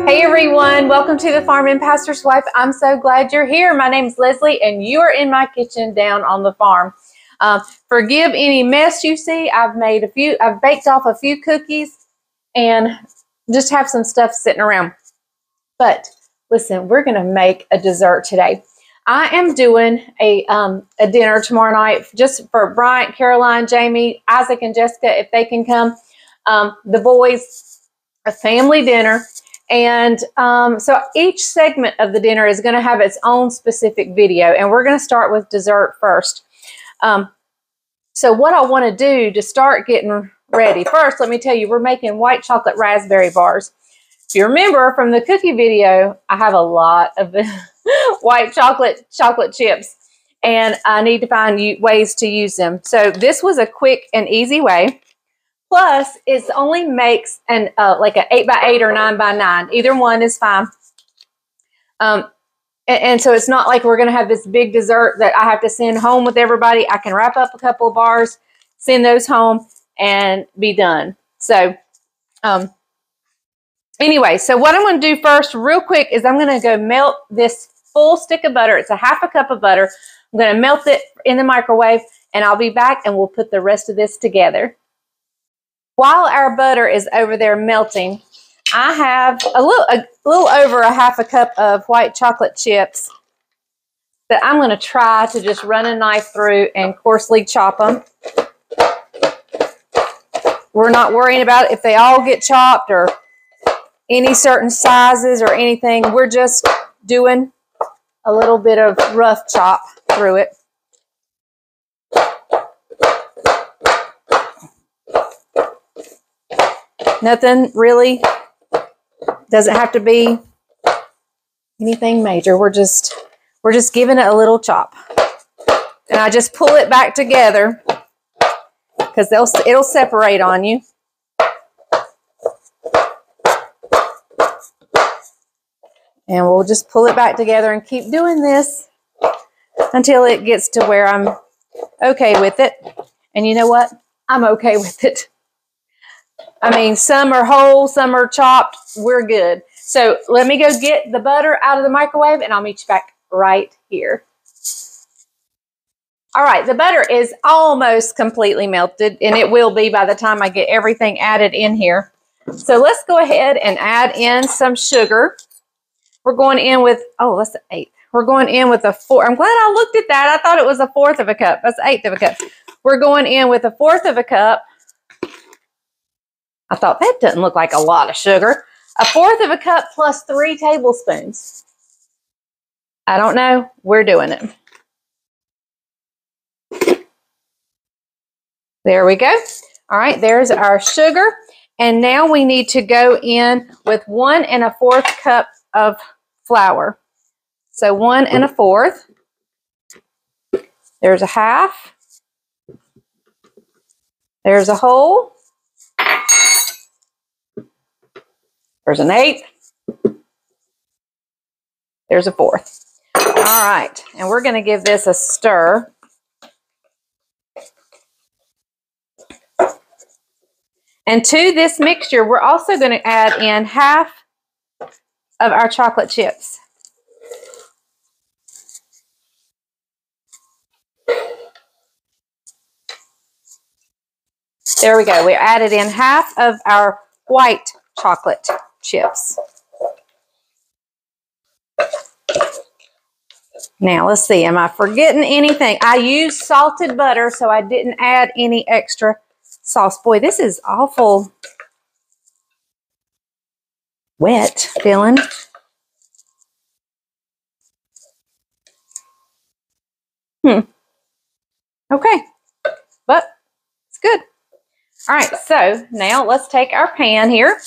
Hey everyone, welcome to the Farm and Pastor's Wife. I'm so glad you're here. My name's Leslie and you are in my kitchen down on the farm. Forgive any mess you see. I've baked off a few cookies and just have some stuff sitting around. But listen, we're going to make a dessert today. I am doing a dinner tomorrow night just for Bryant, Caroline, Jamie, Isaac, and Jessica if they can come. The boys, a family dinner. And so each segment of the dinner is going to have its own specific video, and we're going to start with dessert first. So what I want to do to start getting ready, first let me tell you, we're making white chocolate raspberry bars. If you remember from the cookie video, I have a lot of white chocolate chips, and I need to find ways to use them. So this was a quick and easy way. Plus, it only makes like an 8x8 or 9x9. Either one is fine. And so it's not like we're going to have this big dessert that I have to send home with everybody. I can wrap up a couple of bars, send those home, and be done. So anyway, so what I'm going to do first real quick is I'm going to go melt this full stick of butter. It's a half a cup of butter. I'm going to melt it in the microwave, and I'll be back, and we'll put the rest of this together. While our butter is over there melting, I have a little over a half a cup of white chocolate chips that I'm going to try to just run a knife through and coarsely chop them. We're not worrying about if they all get chopped or any certain sizes or anything. We're just doing a little bit of rough chop through it. Nothing really, doesn't have to be anything major. We're just giving it a little chop. And I just pull it back together because it'll separate on you. And we'll just pull it back together and keep doing this until it gets to where I'm okay with it. And you know what? I'm okay with it. I mean, some are whole, some are chopped. We're good. So let me go get the butter out of the microwave, and I'll meet you back right here. All right, the butter is almost completely melted, and it will be by the time I get everything added in here. So let's go ahead and add in some sugar. We're going in with, oh, that's an 1/8. We're going in with a 4. I'm glad I looked at that. I thought it was a 1/4 of a cup. That's 1/8 of a cup. We're going in with a 1/4 of a cup. I thought that doesn't look like a lot of sugar. A 1/4 of a cup plus 3 tablespoons. I don't know. We're doing it. There we go. All right, there's our sugar. And now we need to go in with 1 1/4 cup of flour. So 1 1/4. There's a half. There's a whole. There's an 1/8. There's a 1/4. All right, and we're going to give this a stir. And to this mixture, we're also going to add in half of our chocolate chips. There we go. We added in half of our white chocolate chips. Now, let's see. Am I forgetting anything? I used salted butter, so I didn't add any extra sauce. Boy, this is awful wet feeling. Okay, but it's good. All right, so now let's take our pan here.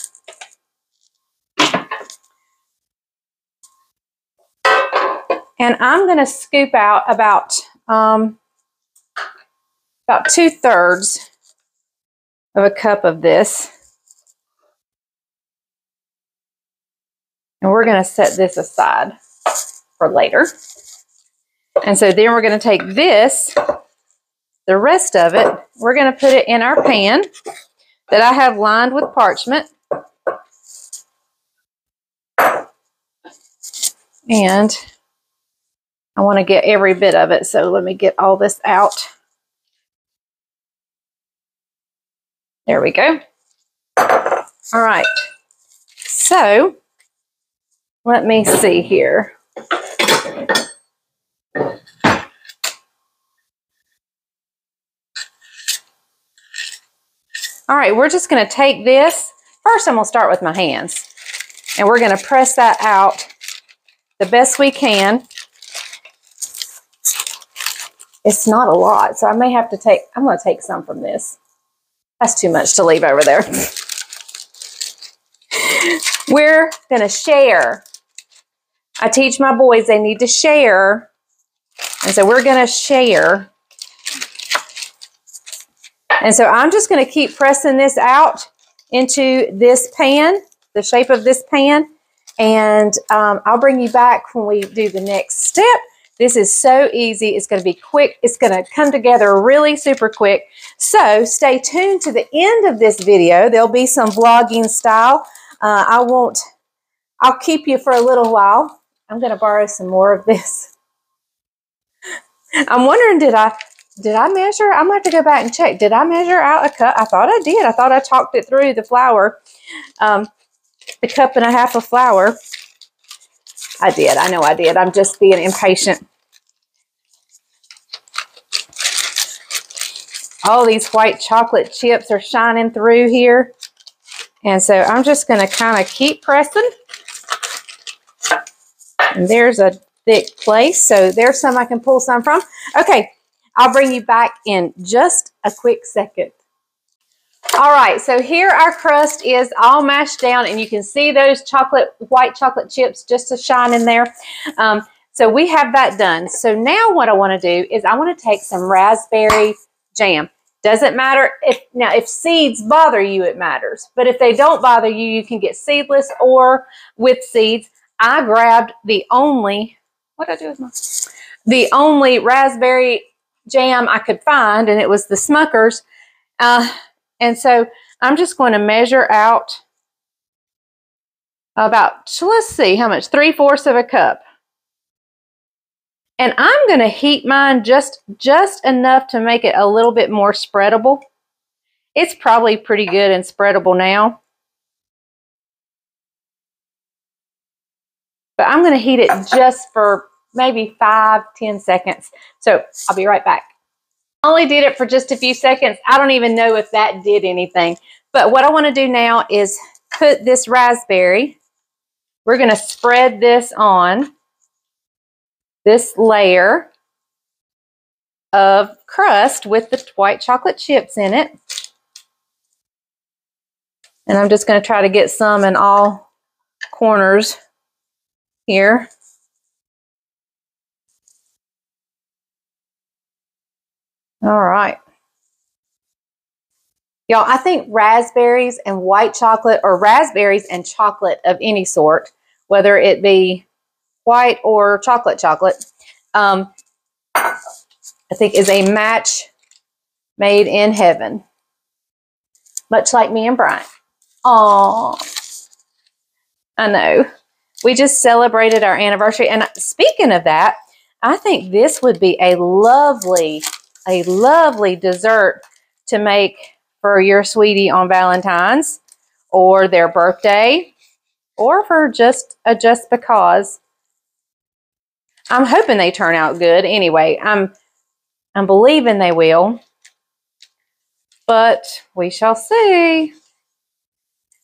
And I'm going to scoop out about 2/3 of a cup of this. And we're going to set this aside for later. And so then we're going to take this, the rest of it, we're going to put it in our pan that I have lined with parchment. And I want to get every bit of it, so let me get all this out. There we go. All right, so let me see here. All right, we're just going to take this. First, I'm going to start with my hands. And we're going to press that out the best we can. It's not a lot, so I may have to take, I'm going to take some from this. That's too much to leave over there. We're going to share. I teach my boys they need to share. And so we're going to share. And so I'm just going to keep pressing this out into this pan, the shape of this pan. And I'll bring you back when we do the next step. This is so easy. It's going to be quick. It's going to come together really super quick. So stay tuned to the end of this video. There'll be some vlogging style. I'll keep you for a little while. I'm going to borrow some more of this. I'm wondering, did I measure? I'm going to have to go back and check. Did I measure out a cup? I thought I did. I thought I talked it through the flour. The cup and a half of flour. I did. I know I did. I'm just being impatient. All these white chocolate chips are shining through here. And so I'm just going to kind of keep pressing. And there's a thick place. So there's some I can pull some from. Okay. I'll bring you back in just a quick second. All right, so here our crust is all mashed down, and you can see those white chocolate chips just to shine in there. So we have that done. So now what I want to do is I want to take some raspberry jam. Doesn't matter if seeds bother you, it matters. But if they don't bother you, you can get seedless or with seeds. I grabbed the only raspberry jam I could find, and it was the Smucker's. And so I'm just going to measure out about, let's see how much, 3/4 of a cup. And I'm going to heat mine just enough to make it a little bit more spreadable. It's probably pretty good and spreadable now. But I'm going to heat it just for maybe 5-10 seconds. So I'll be right back. I only did it for just a few seconds. I don't even know if that did anything. But what I want to do now is put this raspberry. We're going to spread this on this layer of crust with the white chocolate chips in it. And I'm just going to try to get some in all corners here. All right. Y'all, I think raspberries and white chocolate, or raspberries and chocolate of any sort, whether it be white or chocolate, I think is a match made in heaven. Much like me and Brian. Aww. I know. We just celebrated our anniversary. And speaking of that, I think this would be a lovely dessert to make for your sweetie on Valentine's or their birthday, or for just because. I'm hoping they turn out good. Anyway, I'm believing they will, but we shall see.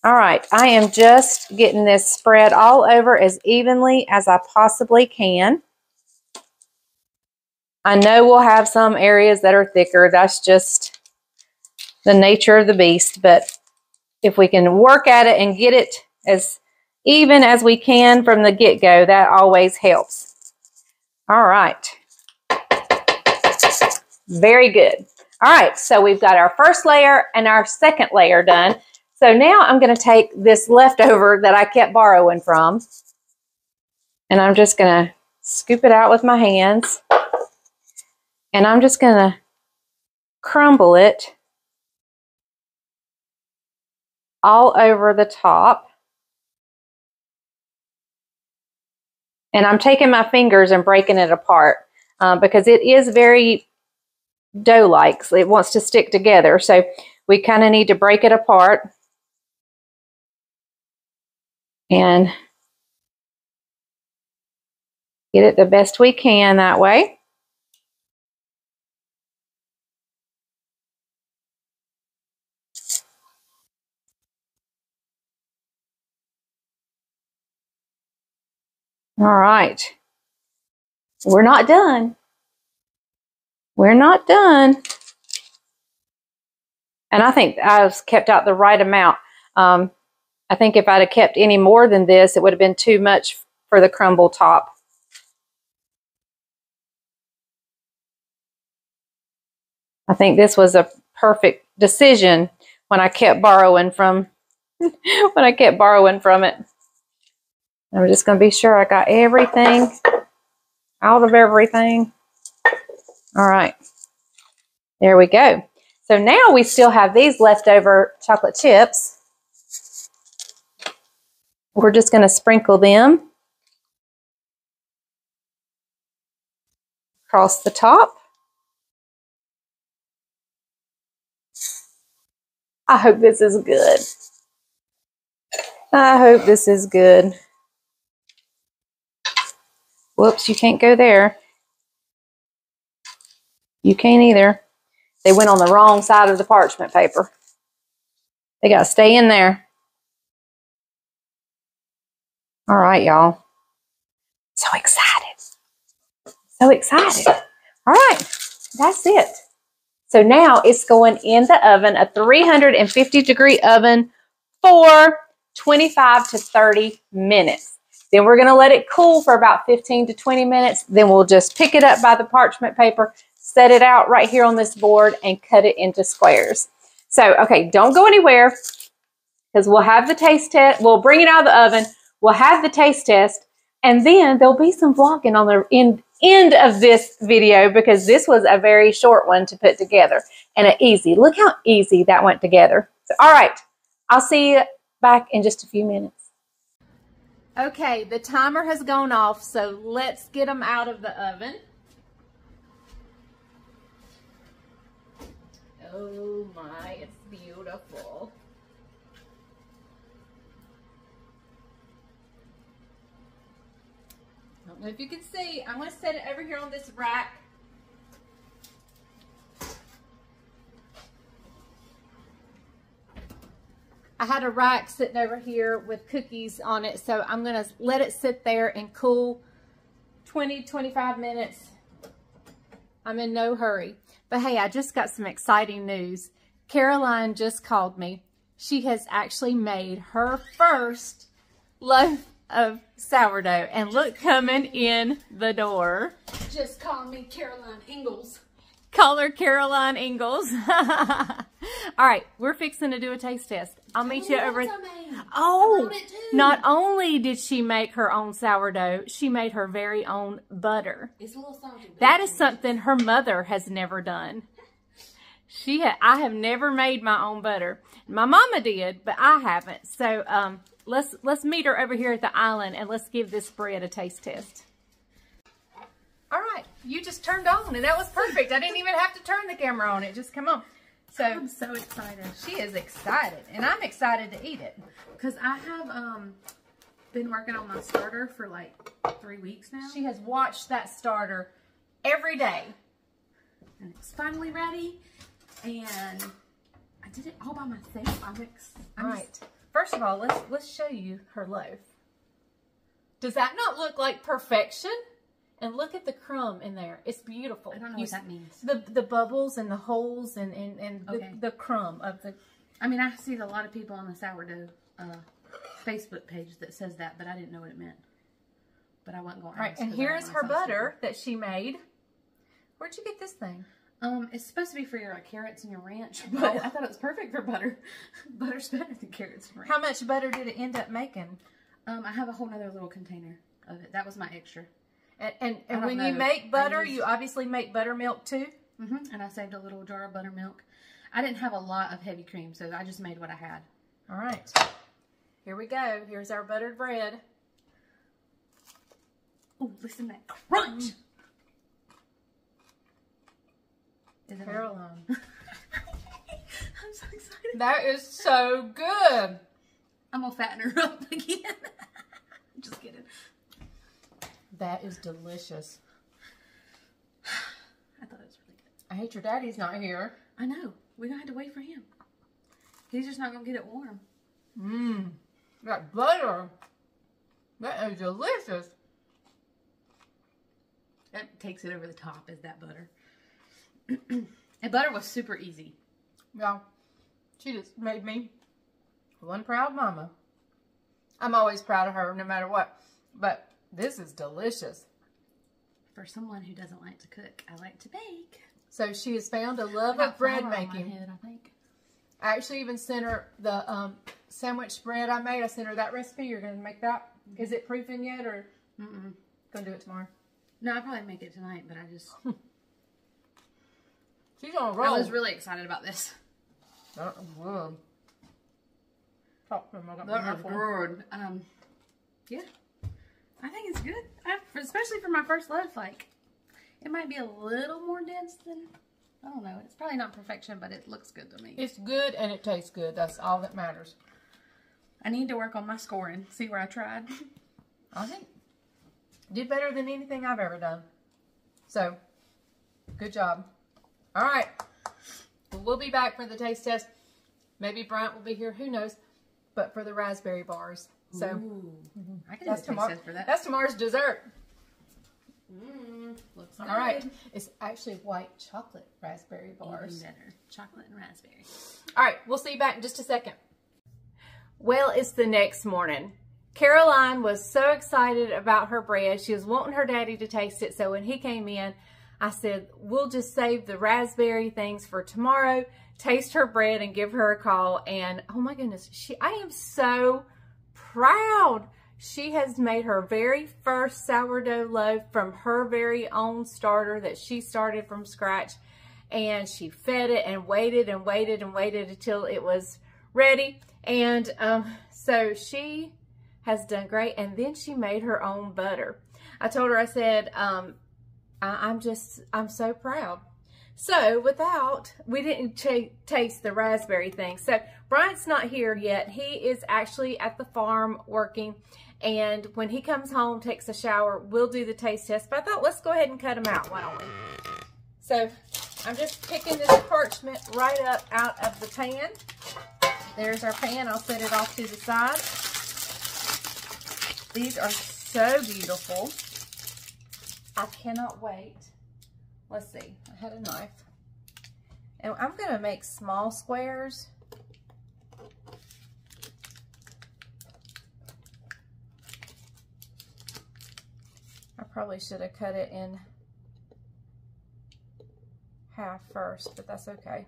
All right, I am just getting this spread all over as evenly as I possibly can. I know we'll have some areas that are thicker. That's just the nature of the beast, but if we can work at it and get it as even as we can from the get-go, that always helps. All right. Very good. All right, so we've got our first layer and our second layer done. So now I'm going to take this leftover that I kept borrowing from, and I'm just going to scoop it out with my hands, and I'm just going to crumble it all over the top. And I'm taking my fingers and breaking it apart because it is very dough-like. So it wants to stick together. So we kind of need to break it apart and get it the best we can that way. All right. We're not done. We're not done. And I think I've kept out the right amount. I think if I'd have kept any more than this, it would have been too much for the crumble top. I think this was a perfect decision when I kept borrowing from it. I'm just going to be sure I got everything out of everything. All right. There we go. So now we still have these leftover chocolate chips. We're just going to sprinkle them across the top. I hope this is good. I hope this is good. Whoops, you can't go there. You can't either. They went on the wrong side of the parchment paper. They got to stay in there. All right, y'all. So excited. So excited. All right, that's it. So now it's going in the oven, a 350-degree oven for 25 to 30 minutes. Then we're going to let it cool for about 15 to 20 minutes. Then we'll just pick it up by the parchment paper, set it out right here on this board, and cut it into squares. So, okay, don't go anywhere because we'll have the taste test. We'll bring it out of the oven. We'll have the taste test, and then there'll be some vlogging on the end of this video because this was a very short one to put together and an easy. Look how easy that went together. So, all right, I'll see you back in just a few minutes. Okay, the timer has gone off, so let's get them out of the oven. Oh my, it's beautiful. I don't know if you can see. I'm going to set it over here on this rack. I had a rack sitting over here with cookies on it, so I'm going to let it sit there and cool 20-25 minutes. I'm in no hurry. But hey, I just got some exciting news. Caroline just called me. She has actually made her first loaf of sourdough. And look, coming in the door. Just call me Caroline Ingalls. Call her Caroline Ingalls. All right, we're fixing to do a taste test. I'll meet you over. Oh, not only did she make her own sourdough, she made her very own butter. It's a little salty. That is something her mother has never done. I have never made my own butter. My mama did, but I haven't. So let's meet her over here at the island and let's give this bread a taste test. All right, you just turned on and that was perfect. I didn't even have to turn the camera on. It just come on. So I'm so excited. She is excited, and I'm excited to eat it. Because I have been working on my starter for like 3 weeks now. She has watched that starter every day. And it's finally ready. And I did it all by myself. All right. First of all, let's show you her loaf. Does that not look like perfection? And look at the crumb in there. It's beautiful. I don't know what that means. The bubbles and the holes and okay. the crumb of the... I mean, I see a lot of people on the sourdough Facebook page that says that, but I didn't know what it meant. But I wasn't going to ask. Right, and here is her butter that she made. Where'd you get this thing? It's supposed to be for your carrots and your ranch, but I thought it was perfect for butter. Butter's better than carrots and ranch. How much butter did it end up making? I have a whole nother little container of it. That was my extra. And when you make butter, you obviously make buttermilk too? Mm-hmm. And I saved a little jar of buttermilk. I didn't have a lot of heavy cream, so I just made what I had. All right. Here we go. Here's our buttered bread. Oh, listen to that crunch. Caroline. I'm so excited. That is so good. I'm gonna fatten her up again. Just kidding. That is delicious. I thought it was really good. I hate your daddy's not here. I know. We're gonna have to wait for him. He's just not gonna get it warm. Mmm. That butter. That is delicious. That takes it over the top, is that butter. And butter was super easy. Yeah. She just made me one proud mama. I'm always proud of her no matter what. But this is delicious. For someone who doesn't like to cook, I like to bake. So she has found a love of bread making. On my head, I think. I actually even sent her the sandwich bread I made. I sent her that recipe. You're going to make that? Is it proofing yet or going to do it tomorrow? No, I'll probably make it tonight, but I just... She's on a roll. I was really excited about this. Talk to him. Yeah. I think it's good. Especially for my first loaf, like, it might be a little more dense than, I don't know. It's probably not perfection, but it looks good to me. It's good and it tastes good. That's all that matters. I need to work on my scoring. See where I tried. I think you did better than anything I've ever done. So, good job. All right. Well, we'll be back for the taste test. Maybe Bryant will be here. Who knows? But for the raspberry bars. So, I can do a taste test for that. That's tomorrow's dessert. Looks all right. It's actually white chocolate raspberry bars. Even better. Chocolate and raspberry. All right. We'll see you back in just a second. Well, it's the next morning. Caroline was so excited about her bread. She was wanting her daddy to taste it. So when he came in, I said, we'll just save the raspberry things for tomorrow, taste her bread and give her a call. And oh my goodness, I am so proud. She has made her very first sourdough loaf from her very own starter that she started from scratch. And she fed it and waited and waited and waited until it was ready. And so she has done great. And then she made her own butter. I told her, I said, I'm so proud. So we didn't taste the raspberry thing. So Bryant's not here yet. He is actually at the farm working. And when he comes home, takes a shower, we'll do the taste test. But I thought, let's go ahead and cut them out, why don't we? So I'm just picking this parchment right up out of the pan. There's our pan. I'll set it off to the side. These are so beautiful. I cannot wait. Let's see. I had a knife. And I'm going to make small squares. I probably should have cut it in half first, but that's okay.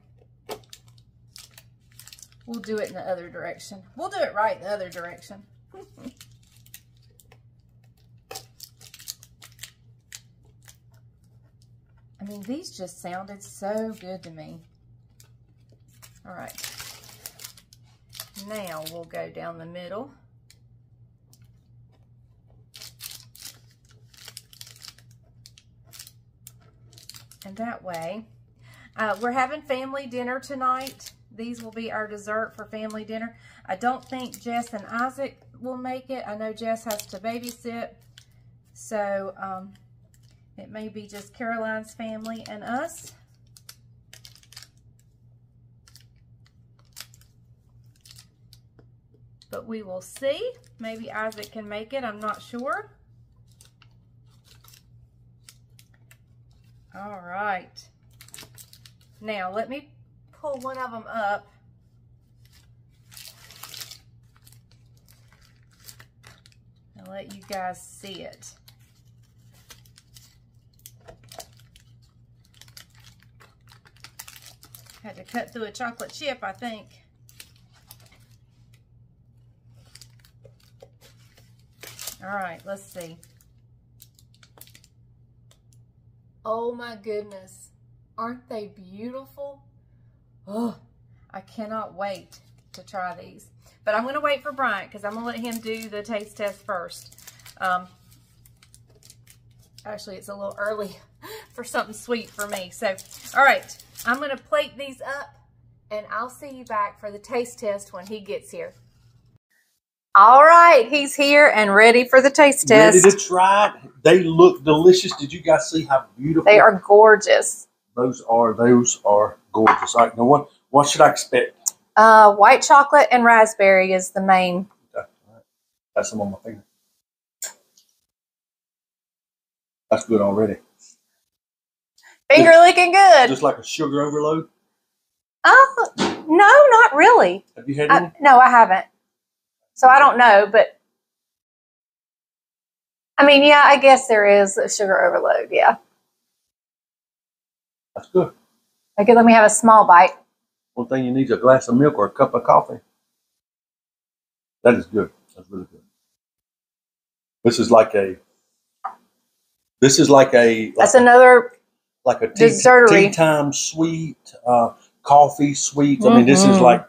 We'll do it in the other direction. We'll do it right in the other direction. I mean, these just sounded so good to me. All right. Now we'll go down the middle. And that way, we're having family dinner tonight. These will be our dessert for family dinner. I don't think Jess and Isaac will make it. I know Jess has to babysit. So, it may be just Caroline's family and us. But we will see. Maybe Isaac can make it. I'm not sure. All right. Now, let me pull one of them up. And let you guys see it. Had to cut through a chocolate chip, I think. All right, let's see. Oh my goodness. Aren't they beautiful? Oh, I cannot wait to try these. But I'm going to wait for Bryant because I'm going to let him do the taste test first. Actually, it's a little early for something sweet for me. So, all right, I'm going to plate these up, and I'll see you back for the taste test when he gets here. All right, he's here and ready for the taste test. Ready to try it. They look delicious. Did you guys see how beautiful? They are gorgeous. Those are gorgeous. All right, now what should I expect? White chocolate and raspberry is the main. Okay, all right. Got some on my finger. That's good already. Finger licking good. Just like a sugar overload? No, not really. Have you had any? No, I haven't. So I don't know, but I mean, yeah, I guess there is a sugar overload, yeah. That's good. Okay, let me have a small bite. One thing you need is a glass of milk or a cup of coffee. That is good. That's really good. This is like a That's another like a dessertery. tea time sweet, coffee sweets. I mean, this is like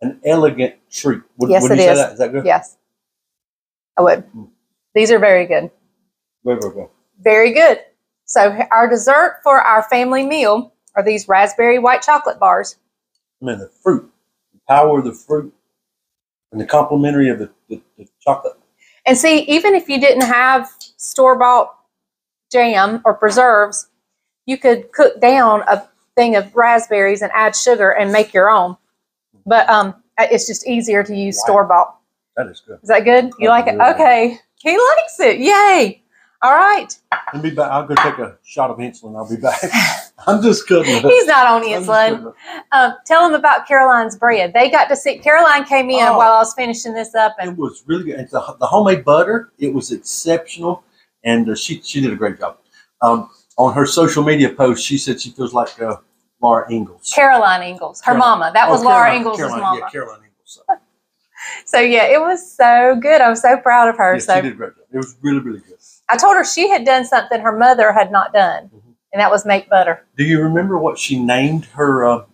an elegant treat. Yes, would it you say is. that? Is that good? Yes, I would. These are very good. Very, very good. Very good. So our dessert for our family meal are these raspberry white chocolate bars. I mean, the fruit, the power of the fruit, and the complementary of the chocolate. And see, even if you didn't have store-bought jam or preserves, you could cook down a thing of raspberries and add sugar and make your own. But it's just easier to use store-bought. That is good. Is that good? You like it? Okay. He likes it. Yay. All right. I'll be back. I'll go take a shot of insulin. I'll be back. I'm just kidding. He's not on insulin. Tell him about Caroline's bread. They got to see, Caroline came in while I was finishing this up. And it was really good. And the homemade butter, it was exceptional. And she did a great job. On her social media post, she said she feels like Laura Ingalls. Caroline Ingalls, her mama. That was Laura Ingalls' mama. Yeah, Caroline Ingalls. So, yeah, it was so good. I'm so proud of her. Yeah, she did a great job. It was really, really good. I told her she had done something her mother had not done, and that was make butter. Do you remember what she named her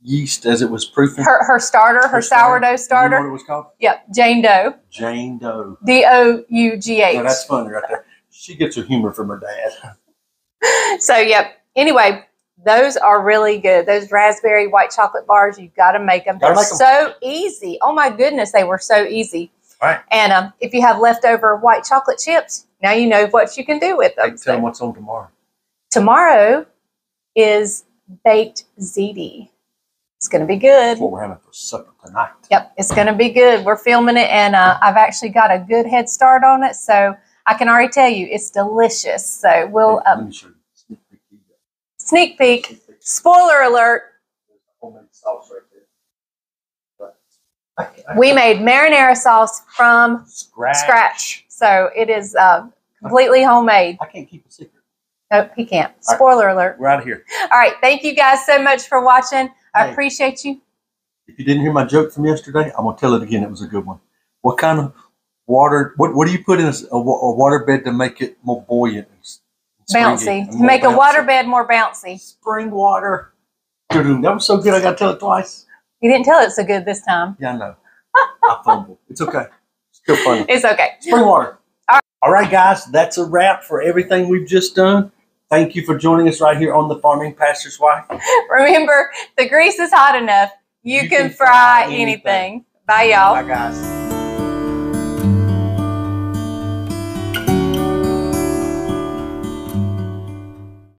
yeast as it was proofing? Her starter, her sourdough starter. You know what it was called? Yep, Jane Doe. Jane Doe. D-O-U-G-H. Now, that's funny right there. She gets her humor from her dad. So, yep. Anyway, those are really good. Those raspberry white chocolate bars, you've got to make them. They're so easy. Oh, my goodness, they were so easy. Right. And if you have leftover white chocolate chips, now you know what you can do with them. Hey, tell them what's on tomorrow. Tomorrow is baked ziti. It's going to be good. That's what we're having for supper tonight. Yep, it's going to be good. We're filming it, and I've actually got a good head start on it, so I can already tell you it's delicious. So we'll let me show you. Sneak peek. Spoiler alert. There's a homemade sauce right there. We made marinara sauce from scratch. So it is completely homemade. I can't keep a secret. Nope, he can't. Spoiler alert. We're out of here. All right. Thank you guys so much for watching. I appreciate you. If you didn't hear my joke from yesterday, I'm going to tell it again. It was a good one. What kind of water, what do you put in a water bed to make it more buoyant? Bouncy. To make a water bed more bouncy. Spring water. That was so good, I got to tell it twice. You didn't tell it so good this time. Yeah, I know. I fumbled. It's okay. It's still funny. It's okay. Spring water. All right, guys. That's a wrap for everything we've just done. Thank you for joining us right here on The Farming Pastor's Wife. Remember, the grease is hot enough. You can fry anything. Bye, y'all. Bye, guys.